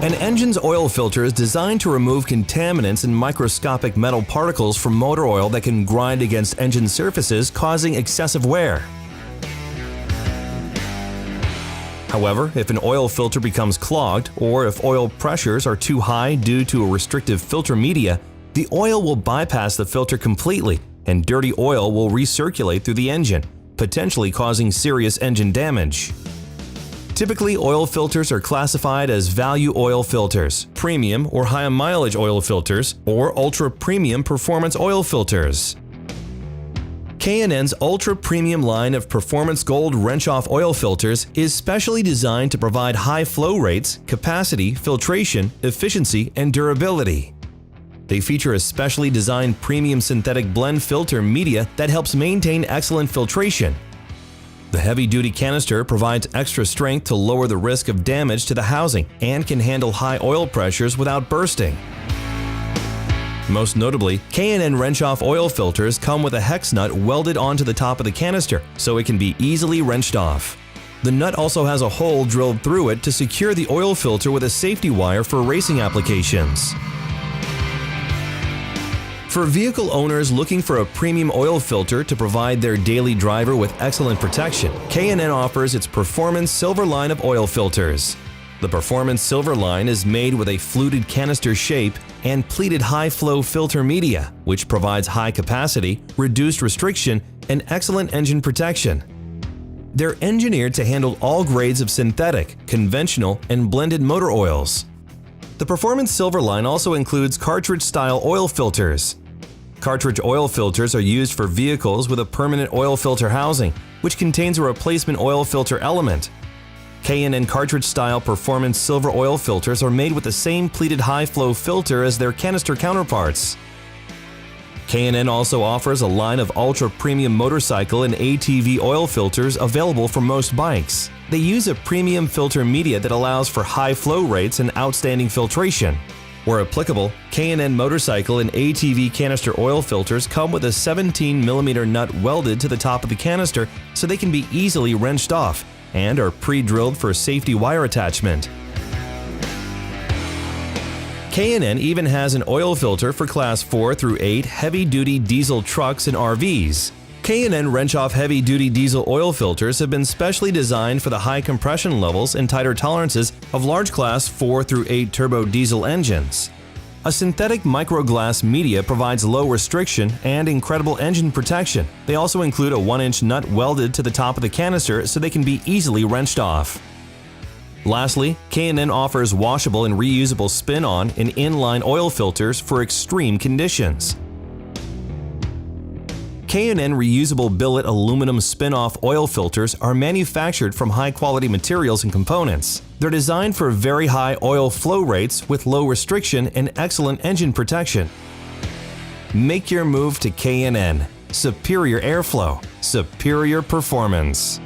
An engine's oil filter is designed to remove contaminants and microscopic metal particles from motor oil that can grind against engine surfaces, causing excessive wear. However, if an oil filter becomes clogged, or if oil pressures are too high due to a restrictive filter media, the oil will bypass the filter completely, and dirty oil will recirculate through the engine, potentially causing serious engine damage. Typically, oil filters are classified as value oil filters, premium or high mileage oil filters, or ultra-premium performance oil filters. K&N's ultra-premium line of Performance Gold wrench-off oil filters is specially designed to provide high flow rates, capacity, filtration, efficiency, and durability. They feature a specially designed premium synthetic blend filter media that helps maintain excellent filtration. The heavy-duty canister provides extra strength to lower the risk of damage to the housing and can handle high oil pressures without bursting. Most notably, K&N wrench-off oil filters come with a hex nut welded onto the top of the canister, so it can be easily wrenched off. The nut also has a hole drilled through it to secure the oil filter with a safety wire for racing applications. For vehicle owners looking for a premium oil filter to provide their daily driver with excellent protection, K&N offers its Performance Silver line of oil filters. The Performance Silver line is made with a fluted canister shape and pleated high-flow filter media, which provides high capacity, reduced restriction, and excellent engine protection. They're engineered to handle all grades of synthetic, conventional, and blended motor oils. The Performance Silver line also includes cartridge-style oil filters. Cartridge oil filters are used for vehicles with a permanent oil filter housing, which contains a replacement oil filter element. K&N cartridge-style Performance Silver oil filters are made with the same pleated high-flow filter as their canister counterparts. K&N also offers a line of ultra-premium motorcycle and ATV oil filters available for most bikes. They use a premium filter media that allows for high flow rates and outstanding filtration. Where applicable, K&N motorcycle and ATV canister oil filters come with a 17mm nut welded to the top of the canister so they can be easily wrenched off, and are pre-drilled for safety wire attachment. K&N even has an oil filter for Class 4 through 8 heavy-duty diesel trucks and RVs. K&N wrench-off heavy-duty diesel oil filters have been specially designed for the high compression levels and tighter tolerances of large Class 4 through 8 turbo diesel engines. A synthetic microglass media provides low restriction and incredible engine protection. They also include a 1-inch nut welded to the top of the canister so they can be easily wrenched off. Lastly, K&N offers washable and reusable spin-on and inline oil filters for extreme conditions. K&N reusable billet aluminum spin-off oil filters are manufactured from high-quality materials and components. They're designed for very high oil flow rates with low restriction and excellent engine protection. Make your move to K&N. Superior airflow, superior performance.